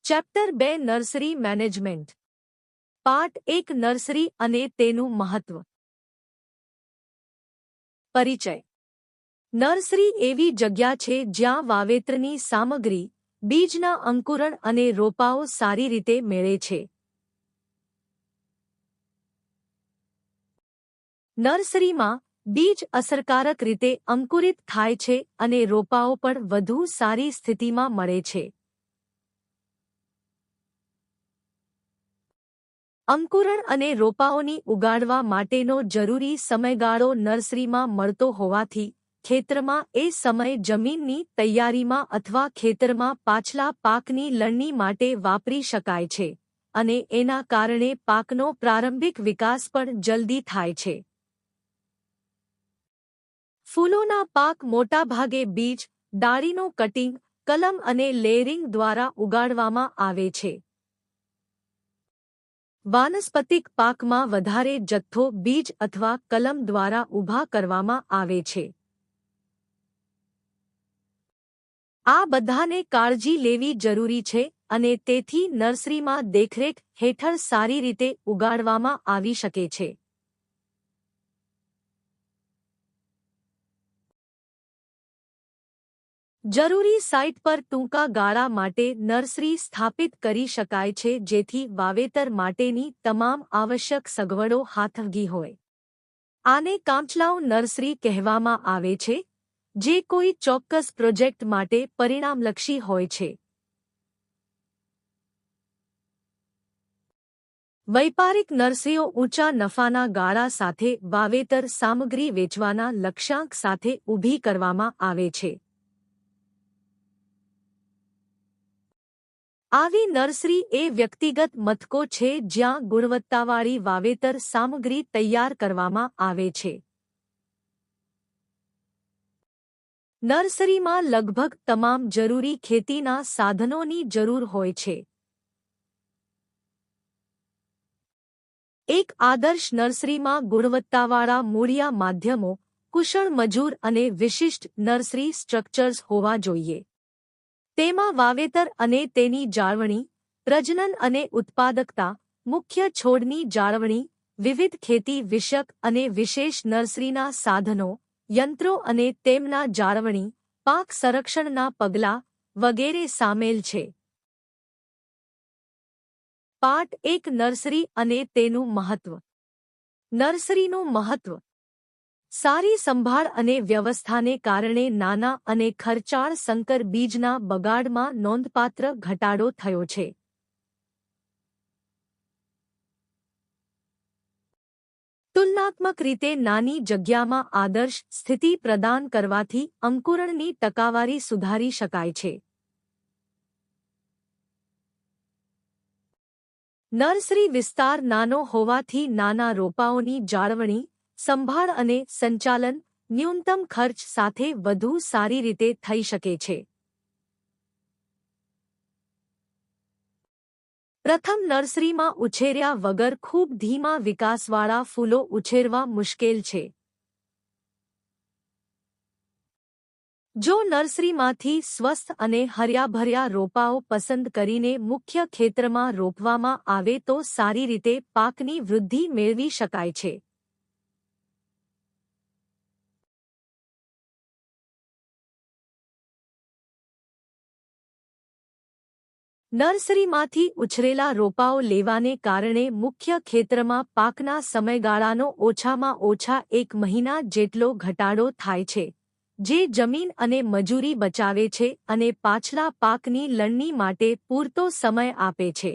Chapter 2 nursery management part 1 nursery અને તેનું મહત્વ પરિચય નર્સરી એવી જગ્યા છે જ્યાં વાવેતરની સામગ્રી બીજના અંકુરણ અને રોપાઓ સારી રીતે મેળે છે નર્સરીમાં બીજ અસરકારક રીતે અંકુરિત થાય છે અને રોપાઓ પણ વધુ સારી સ્થિતિમાં મળે છે અંકુરણ અને રોપાઓની ઉગાડવા માટેનો જરૂરી સમયગાળો નર્સરીમાં મળતો હોવાથી ખેતરમાં એ સમય જમીનની તૈયારીમાં અથવા ખેતરમાં પાછલા પાકની લણણી માટે વાપરી શકાય છે અને એના કારણે પાકનો પ્રારંભિક વિકાસ પણ જલ્દી થાય છે ફૂલોના પાક મોટાભાગે બીજ ડાળીનું કટિંગ કલમ અને લેયરિંગ દ્વારા ઉગાડવામાં આવે છે વાનસ્પતિક પાકમાં વધારે જથ્થો બીજ અથવા કલમ દ્વારા ઊભા કરવામાં આવે છે આ બધાને કાળજી લેવી જરૂરી છે અને તેથી નર્સરીમાં દેખરેખ હેઠળ સારી રીતે ઉગાડવામાં આવી શકે છે જરૂરી સાઇટ પર ટૂંકા ગાળા માટે નર્સરી સ્થાપિત કરી શકાય છે જેથી વાવેતર માટેની તમામ આવશ્યક સગવડો હાથવગી હોય આને કામચલાઉ નર્સરી કહેવામાં આવે છે જે કોઈ ચોક્કસ પ્રોજેક્ટ માટે પરિણામલક્ષી હોય છે વૈપારિક નર્સરીઓ ઊંચા નફાના ગાળા સાથે વાવેતર સામગ્રી વેચવાના લક્ષ્યાંક સાથે ઊભી કરવામાં આવે છે આવી નર્સરી એ વ્યક્તિગત મથકો છે જ્યાં ગુણવત્તાવાળી વાવેતર સામગ્રી તૈયાર કરવામાં આવે છે નર્સરીમાં લગભગ તમામ જરૂરી ખેતીના સાધનોની જરૂર હોય છે એક આદર્શ નર્સરીમાં ગુણવત્તાવાળા મૂળિયા માધ્યમો કુશળ મજૂર અને વિશિષ્ટ નર્સરી સ્ટ્રક્ચર્સ હોવા જોઈએ તેમાં વાવેતર અને તેની જાળવણી પ્રજનન અને ઉત્પાદકતા મુખ્ય છોડની જાળવણી વિવિધ ખેતી વિષયક અને વિશેષ નર્સરીના સાધનો યંત્રો અને તેમના જાળવણી પાક સંરક્ષણના પગલાં વગેરે સામેલ છે પાર્ટ 1 નર્સરી અને તેનું મહત્વ નર્સરીનું મહત્વ સારી સંભાળ અને વ્યવસ્થાને કારણે નાના અને ખર્ચાળ સંકર બીજના બગાડમાં નોંધપાત્ર ઘટાડો થયો છે તુલનાત્મક રીતે નાની જગ્યામાં આદર્શ સ્થિતિ પ્રદાન કરવાથી અંકુરણની ટકાવારી સુધારી શકાય છે નર્સરી વિસ્તાર નાનો હોવાથી નાના રોપાઓની જાળવણી સંભાળ અને સંચાલન ન્યૂનતમ ખર્ચ સાથે વધુ સારી રીતે થઈ શકે છે પ્રથમ નર્સરીમાં ઉછેર્યા વગર ખૂબ ધીમા વિકાસવાળા ફૂલો ઉછેરવા મુશ્કેલ છે જો નર્સરીમાંથી સ્વસ્થ અને હર્યાભર્યા રોપાઓ પસંદ કરીને મુખ્ય ખેતરમાં રોપવામાં આવે તો સારી રીતે પાકની વૃદ્ધિ મેળવી શકાય છે નર્સરીમાંથી ઉછરેલા રોપાઓ લેવાને કારણે મુખ્ય ખેતરમાં પાકના સમયગાળાનો ઓછામાં ઓછા 1 મહિના જેટલો ઘટાડો થાય છે જે જમીન અને મજૂરી બચાવે છે અને પાછલા પાકની લણણી માટે પૂરતો સમય આપે છે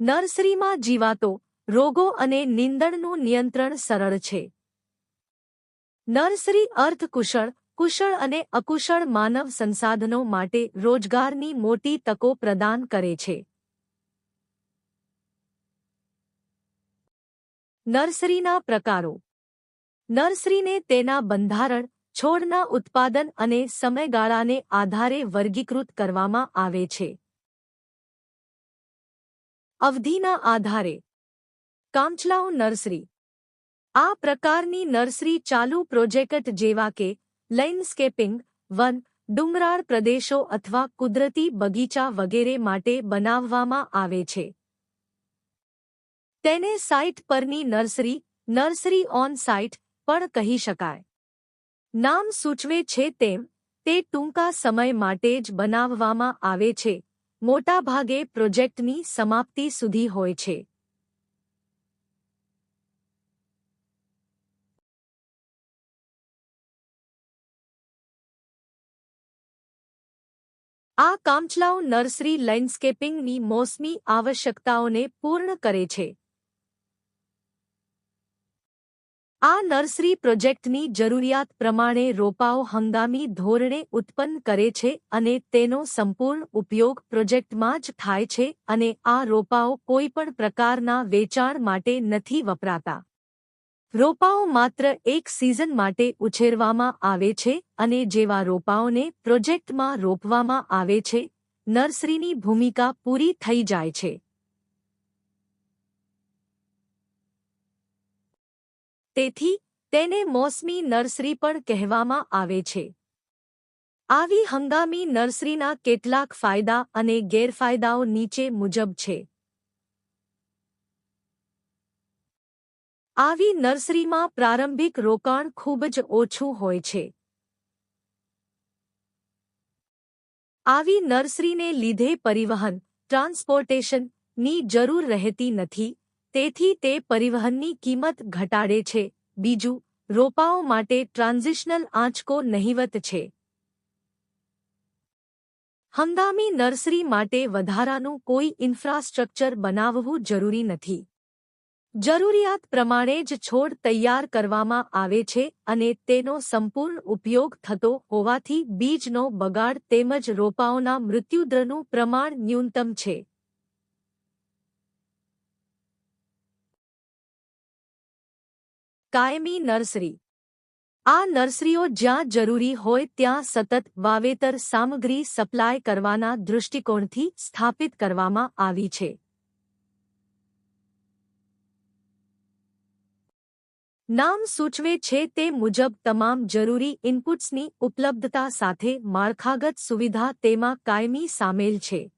નર્સરીમાં જીવાતો રોગો અને નીંદણનું નિયંત્રણ સરળ છે નર્સરી અર્થકુશળ કુશળ અને અકુશળ માનવ સંસાધનો માટે રોજગારની મોટી તકો પ્રદાન કરે છે નર્સરીના પ્રકારો નર્સરીને તેના બંધારણ છોડના ઉત્પાદન અને સમયગાળાને આધારે વર્ગીકૃત કરવામાં આવે છે અવધિના આધારે કામચલાઉ નર્સરી આ પ્રકારની નર્સરી ચાલુ પ્રોજેક્ટ જેવા કે લેન્ડસ્કેપિંગ વન ડુંગરાળ પ્રદેશો અથવા કુદરતી બગીચા વગેરે માટે બનાવવામાં આવે છે. તેને સાઇટ પરની નર્સરી, નર્સરી ઓન સાઇટ પણ કહી શકાય. નામ સૂચવે છે તેમ, તે ટૂંકા સમય માટે જ બનાવવામાં આવે છે, મોટાભાગે પ્રોજેક્ટની સમાપ્તિ સુધી હોય છે. આ કામચલાઉ નર્સરી લેન્ડસ્કેપિંગની મોસમી આવશ્યકતાઓને પૂર્ણ કરે છે. આ નર્સરી પ્રોજેક્ટની જરૂરિયાત પ્રમાણે રોપાઓ હંગામી ધોરણે ઉત્પન્ન કરે છે અને તેનો સંપૂર્ણ ઉપયોગ પ્રોજેક્ટમાં જ થાય છે અને આ રોપાઓ કોઈપણ પ્રકારના વેચાણ માટે નથી વપરાતા. રોપાઓ માત્ર એક સિઝન માટે ઉછેરવામાં આવે છે અને જેવા રોપાઓને પ્રોજેક્ટમાં રોપવામાં આવે છે, નર્સરીની ભૂમિકા પૂરી થઈ જાય છે. તેથી તેને મોસમી નર્સરી પણ કહેવામાં આવે છે. આવી હંગામી નર્સરીના કેટલાક ફાયદા અને ગેરફાયદાઓ નીચે મુજબ છે. આવી નર્સરીમાં પ્રારંભિક રોકાણ ખૂબ જ ઓછું હોય છે. આવી નર્સરીને લીધે પરિવહન, ટ્રાન્સપોર્ટેશન ની જરૂર રહેતી નથી, તેથી તે પરિવહનની કિંમત ઘટાડે છે. બીજું, રોપાઓ માટે ટ્રાન્ઝિશનલ આંચકો નહિવત છે. હંગામી નર્સરી માટે વધારાનું કોઈ ઇન્ફ્રાસ્ટ્રક્ચર બનાવવું જરૂરી નથી. જરૂરિયાત પ્રમાણે જ છોડ તૈયાર કરવામાં આવે છે અને તેનો સંપૂર્ણ ઉપયોગ થતો હોવાથી બીજનો બગાડ તેમજ રોપાઓના મૃત્યુદરનું પ્રમાણ ન્યૂનતમ છે. કાયમી નર્સરી. આ નર્સરીઓ જ્યાં જરૂરી હોય ત્યાં સતત વાવેતર સામગ્રી સપ્લાય કરવાના દૃષ્ટિકોણથી સ્થાપિત કરવામાં આવી છે. નામ સૂચવે છે તે મુજબ તમામ જરૂરી ઇનપુટ્સની ઉપલબ્ધતા સાથે માળખાગત સુવિધા તેમાં કાયમી સામેલ છે.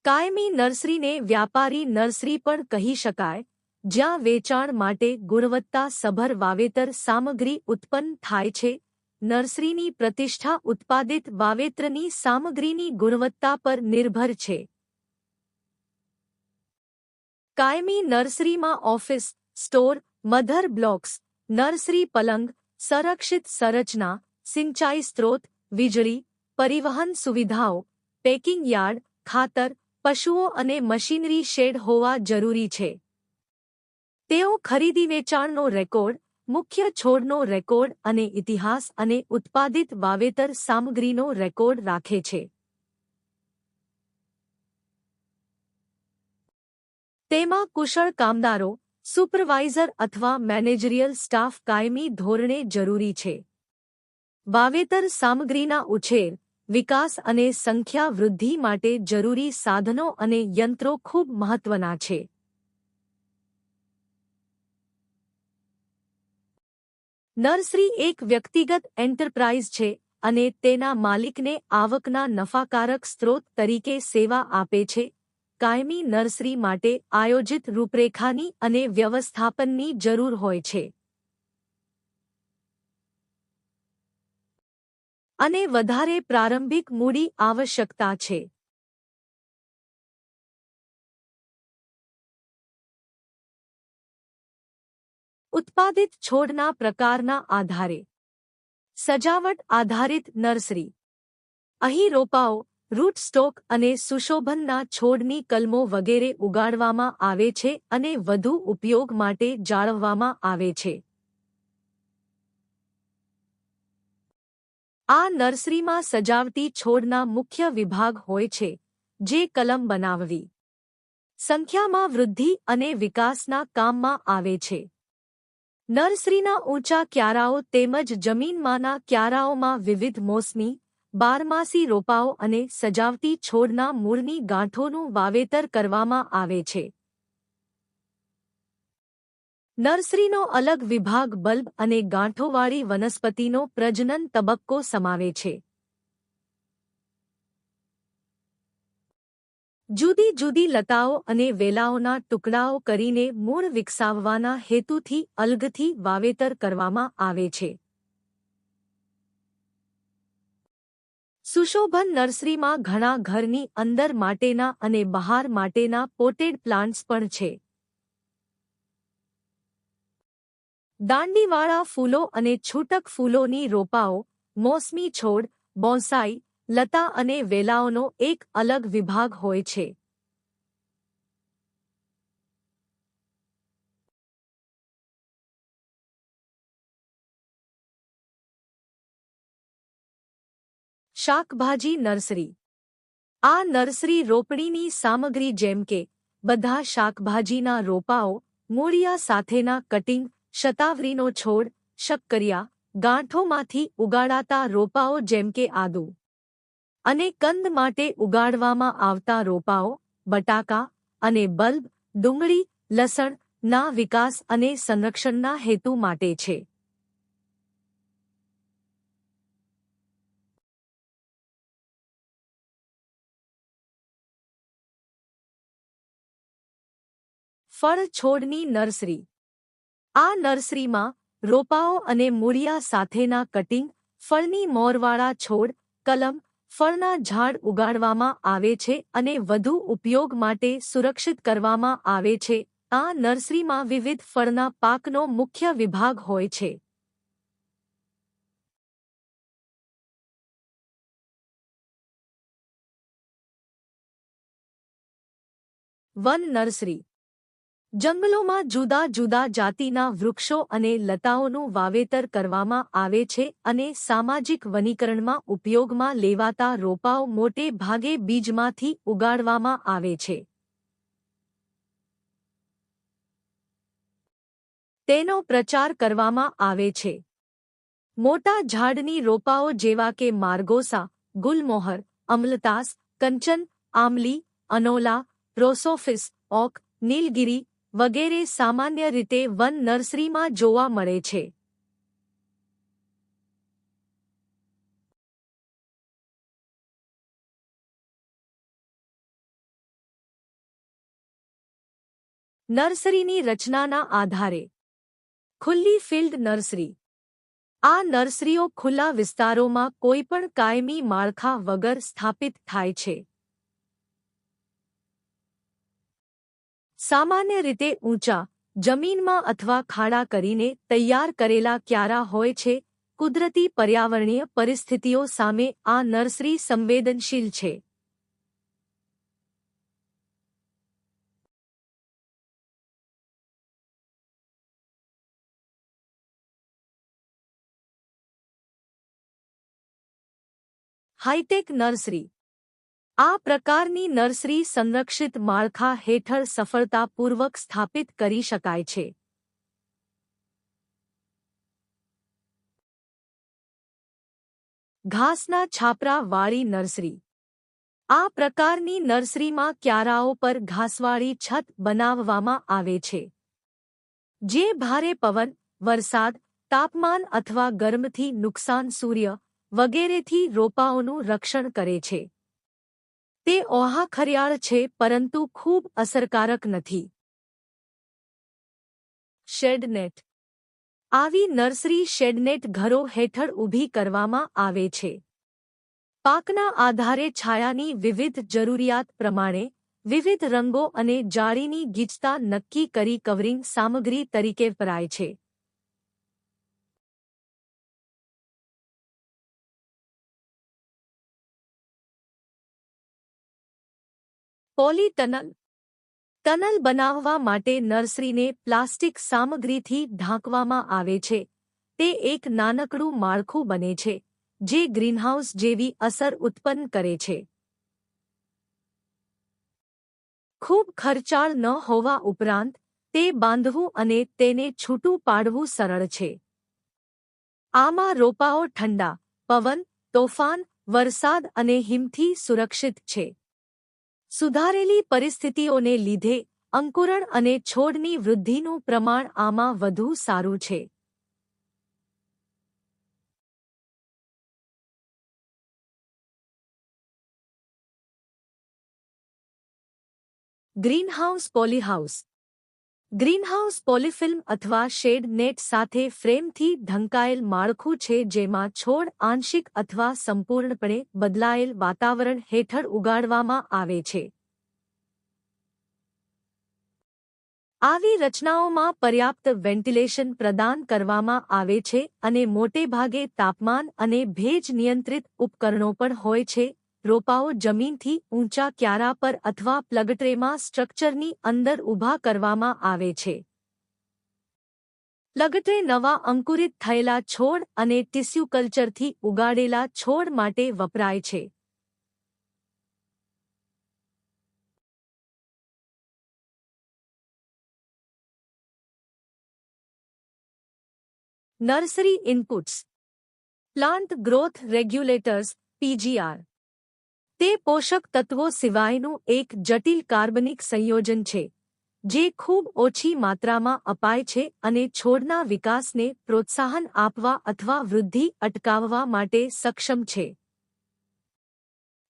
કાયમી નર્સરીને વ્યાપારી નર્સરી પણ કહી શકાય, જ્યાં વેચાણ માટે ગુણવત્તાસભર વાવેતર સામગ્રી ઉત્પન્ન થાય છે. નર્સરીની પ્રતિષ્ઠા ઉત્પાદિત વાવેતરની સામગ્રીની ગુણવત્તા પર નિર્ભર છે. કાયમી નર્સરીમાં office, store, mother blocks, nursery પલંગ, સંરક્ષિત સંરચના, સિંચાઈ સ્ત્રોત, વીજળી, પરિવહન સુવિધાઓ, પેકિંગ યાર્ડ, ખાતર, પશુઓ અને મશીનરી શેડ હોવા જરૂરી છે. તેઓ ખરીદી વેચાણનો રેકોર્ડ, મુખ્ય છોડનો રેકોર્ડ અને ઇતિહાસ અને ઉત્પાદિત વાવેતર સામગ્રીનો રેકોર્ડ રાખે છે. તેમાં કુશળ કામદારો, સુપરવાઇઝર અથવા મેનેજરિયલ સ્ટાફ કાયમી ધોરણે જરૂરી છે. વાવેતર સામગ્રીના ઉછેર, વિકાસ અને સંખ્યા વૃદ્ધિ માટે જરૂરી સાધનો અને યંત્રો ખૂબ મહત્વના છે. નર્સરી એક વ્યક્તિગત એન્ટરપ્રાઇઝ છે અને તેના માલિકને આવકના નફાકારક સ્ત્રોત તરીકે સેવા આપે છે. કાયમી નર્સરી માટે આયોજિત રૂપરેખાની અને વ્યવસ્થાપનની જરૂર હોય છે. અને વધારે પ્રારંભિક મૂડી આવશ્યકતા છે. ઉત્પાદિત છોડના પ્રકારના આધારે. સજાવટ આધારિત નર્સરી. અહીં રોપાઓ, રૂટ સ્ટોક અને સુશોભનના છોડની કલમો વગેરે ઉગાડવામાં આવે છે અને વધુ ઉપયોગ માટે જાળવવામાં આવે છે. આ નર્સરીમાં સજાવટી છોડના મુખ્ય વિભાગ હોય છે, જે કલમ બનાવવી, સંખ્યામાં વૃદ્ધિ અને વિકાસના કામમાં આવે છે. નર્સરીના ઊંચા ક્યારાઓ તેમજ જમીનમાંના ક્યારાઓમાં વિવિધ મોસમી, બારમાસી રોપાઓ અને સજાવટી છોડના મૂળની ગાંઠોનું વાવેતર કરવામાં આવે છે. નર્સરીનો અલગ વિભાગ બલ્બ અને ગાંઠોવાળી વનસ્પતિનો પ્રજનન તબક્કો સમાવે છે. જુદી જુદી લતાઓ અને વેલાઓના ટુકડાઓ કરીને મૂળ વિકસાવવાના હેતુથી અલગથી વાવેતર કરવામાં આવે છે. સુશોભન નર્સરીમાં ઘણા ઘરની અંદર માટેના અને બહાર માટેના પોટેડ પ્લાન્ટ્સ પણ છે. દાંડીવાળા ફૂલો અને છૂટક ફૂલોની રોપાઓ, મોસમી છોડ, બોન્સાઈ, લતા અને વેલાઓનો એક અલગ વિભાગ હોય છે. શાકભાજી નર્સરી. આ નર્સરી રોપણીની સામગ્રી જેમ કે બધા શાકભાજીના રોપાઓ, મૂળિયા સાથેના કટિંગ, શતાવરીનો છોડ, શક્કરિયા, ગાંઠોમાંથી ઉગાડાતા રોપાઓ જેમ કે આદુ અને કંદ માટે ઉગાડવામાં આવતા રોપાઓ, બટાકા અને બલ્બ, ડુંગળી, લસણ ના વિકાસ અને સંરક્ષણના હેતુ માટે છે. ફળ છોડની નર્સરી. આ નર્સરીમાં રોપાઓ અને મૂળિયા સાથેના કટિંગ, ફળની મોરવાળા છોડ, કલમ, ફળના ઝાડ ઉગાડવામાં આવે છે અને વધુ ઉપયોગ માટે સુરક્ષિત કરવામાં આવે છે. આ નર્સરીમાં વિવિધ ફળના પાકનો મુખ્ય વિભાગ હોય છે. One nursery. જંગલોમાં જુદા જુદા જાતિના વૃક્ષો અને લતાઓનું વાવેતર કરવામાં આવે છે અને સામાજિક વનીકરણમાં ઉપયોગમાં લેવાતા રોપાઓ મોટે ભાગે બીજમાંથી ઉગાડવામાં આવે છે. તેનો પ્રચાર કરવામાં આવે છે. મોટા ઝાડની રોપાઓ જેવા કે માર્ગોસા, ગુલમોહર, અમલતાસ, કંચન, આમલી, અનોલા, રોસોફિસ, ઓક, નીલગિરી વગેરે સામાન્ય રીતે વન નર્સરીમાં જોવા મળે છે. નર્સરીની રચનાના આધારે. ખુલ્લી ફિલ્ડ નર્સરી. આ નર્સરીઓ ખુલ્લા વિસ્તારોમાં કોઈપણ કાયમી માળખા વગર સ્થાપિત થાય છે. સામાન્ય રીતે ઊંચા, જમીનમાં અથવા ખાડા કરીને તૈયાર કરેલા ક્યારા હોય છે. કુદરતી પર્યાવરણીય પરિસ્થિતિઓ સામે આ નર્સરી સંવેદનશીલ છે. Hi tech nursery. આ પ્રકારની નર્સરી સંરક્ષિત માળખા હેઠળ સફળતાપૂર્વક સ્થાપિત કરી શકાય છે. ઘાસના છાપરા વાળી નર્સરી. આ પ્રકારની નર્સરીમાં ક્યારાઓ પર ઘાસવાળી છત બનાવવામાં આવે છે, જે ભારે પવન, વરસાદ, તાપમાન અથવા ગરમથી નુકસાન, સૂર્ય વગેરેથી રોપાઓનું રક્ષણ કરે છે. તે ઓહાખરિયાળ છે પરંતુ ખૂબ અસરકારક નથી. શેડનેટ. આવી નર્સરી શેડનેટ ઘરો હેઠળ ઊભી કરવામાં આવે છે. પાકના આધારે છાયાની વિવિધ જરૂરિયાત પ્રમાણે વિવિધ રંગો અને જાળીની ગીચતા નક્કી કરી કવરિંગ સામગ્રી તરીકે વપરાય છે. પોલીટનલ. ટનલ બનાવવા માટે નર્સરીને પ્લાસ્ટિક સામગ્રીથી ઢાંકવામાં આવે છે. તે એક નાનકડું માળખું બને છે, જે ગ્રીનહાઉસ જેવી અસર ઉત્પન્ન કરે છે. ખૂબ ખર્ચાળ ન હોવા ઉપરાંત તે બાંધવું અને તેને છૂટું પાડવું સરળ છે. આમાં રોપાઓ ઠંડા, પવન, તોફાન, વરસાદ અને હિમથી સુરક્ષિત છે. સુધારેલી પરિસ્થિતિઓને લીધે અંકુરણ અને છોડની વૃદ્ધિનું પ્રમાણ આમાં વધુ સારું છે. Greenhouse polyhouse. ગ્રીનહાઉસ પોલીફિલ્મ અથવા શેડ નેટ સાથે ફ્રેમથી ઢંકાયેલ માળખું છે જેમાં છોડ આંશિક અથવા સંપૂર્ણપણે બદલાયેલ વાતાવરણ હેઠળ ઉગાડવામાં આવે છે. આવી રચનાઓમાં પર્યાપ્ત વેન્ટિલેશન પ્રદાન કરવામાં આવે છે અને મોટેભાગે તાપમાન અને ભેજ નિયંત્રિત ઉપકરણો પણ હોય છે. રોપાઓ જમીનથી ઊંચા ક્યારા પર અથવા પ્લગટ્રેમાં સ્ટ્રક્ચરની અંદર ઊભા કરવામાં આવે છે. પ્લગટ્રે નવા અંકુરિત થયેલા છોડ અને ટિશ્યુ કલ્ચરથી ઉગાડેલા છોડ માટે વપરાય છે. Nursery inputs. Plant growth regulators (PGR). તે પોષક તત્વો સિવાયનું એક જટિલ કાર્બનિક સંયોજન છે જે ખૂબ ઓછી માત્રામાં અપાય છે અને છોડના વિકાસને પ્રોત્સાહન આપવા અથવા વૃદ્ધિ અટકાવવા માટે સક્ષમ છે.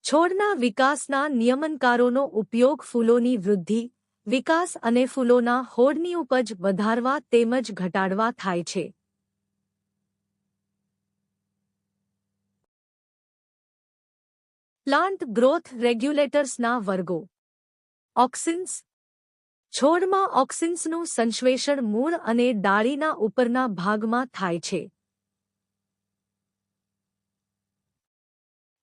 છોડના વિકાસના નિયમનકારોનો ઉપયોગ ફૂલોની વૃદ્ધિ, વિકાસ અને ફૂલોના હોડની ઉપજ વધારવા તેમજ ઘટાડવા થાય છે. પ્લાન્ટ ગ્રોથ રેગ્યુલેટર્સના વર્ગો. ઓક્સિન્સ. છોડમાં ઓક્સિન્સનું સંશ્લેષણ મૂળ અને ડાળીના ઉપરના ભાગમાં થાય છે.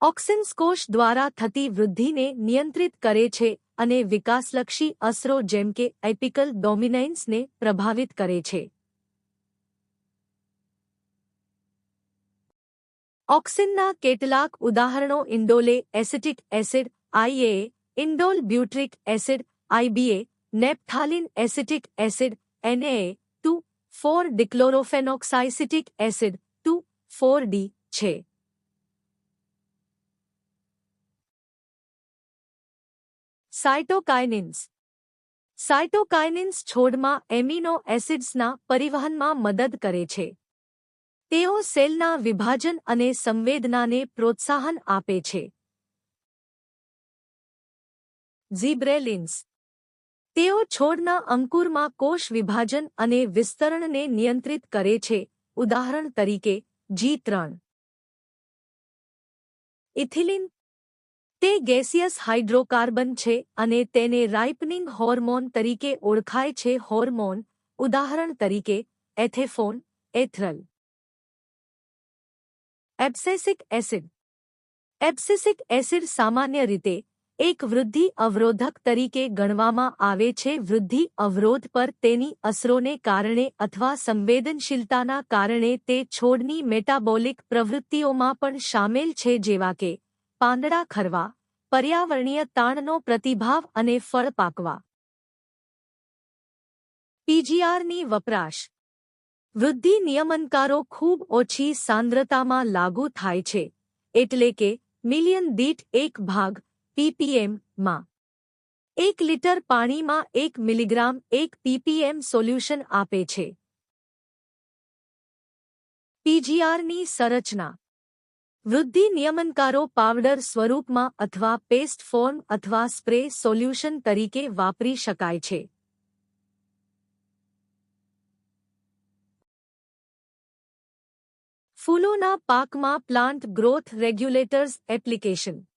ઓક્સિન્સ કોષ દ્વારા થતી વૃદ્ધિને નિયંત્રિત કરે છે અને વિકાસલક્ષી અસરો જેમ કે એપિકલ ડોમિનેન્સને પ્રભાવિત કરે છે. ઓક્સિનના કેટલાક ઉદાહરણો indole acetic acid (IA), indole butyric acid (IBA), naphthalene acetic acid (Na2,4-ડિક્લોરોફેનોક્સાઇસિટિક એસિડ (2,4-D) છે. સાયટોકાઇનિન્સ. સાયટોકાઇનિન્સ છોડમાં એમિનો એસિડ્સના પરિવહનમાં મદદ કરે છે. તેઓ સેલના વિભાજન અને સંવેદનાને પ્રોત્સાહન આપે છે. ઝિબ્રેલિન્સ. તેઓ છોડના અંકુરમાં કોષ વિભાજન અને વિસ્તરણને નિયંત્રિત કરે છે, ઉદાહરણ તરીકે G3. ઇથિલિન. તે ગેસિયસ હાઇડ્રોકાર્બન છે અને તેને રાઇપનિંગ હોર્મોન તરીકે ઓળખાય છે. હોર્મોન, ઉદાહરણ તરીકે એથેફોન, એથ્રલ. એબ્સેસિક એસિડ. એબ્સેસિક એસિડ સામાન્ય રીતે એક વૃદ્ધિ અવરોધક તરીકે ગણવામાં આવે છે. વૃદ્ધિ અવરોધ પર તેની અસરોને કારણે અથવા સંવેદનશીલતાના કારણે તે છોડની મેટાબોલિક પ્રવૃત્તિઓમાં પણ શામેલ છે જેવા કે પાંદડા ખરવા, પર્યાવરણીય તાણનો પ્રતિભાવ અને ફળ પાકવા. PGRની વપરાશ. વૃદ્ધિ નિયમનકારો ખૂબ ઓછી સાંદ્રતામાં લાગુ થાય છે, એટલે કે મિલિયન દીઠ 1 ભાગ ppm માં. 1 લિટર પાણીમાં 1 મિલીગ્રામ 1 ppm સોલ્યુશન આપે છે. PGRની સંરચના. વૃદ્ધિ નિયમનકારો પાવડર સ્વરૂપમાં અથવા પેસ્ટ ફોર્મ અથવા સ્પ્રે સોલ્યુશન તરીકે વાપરી શકાય છે. ફૂલોના પાકમાં પ્લાન્ટ ગ્રોથ રેગ્યુલેટર્સ એપ્લિકેશન.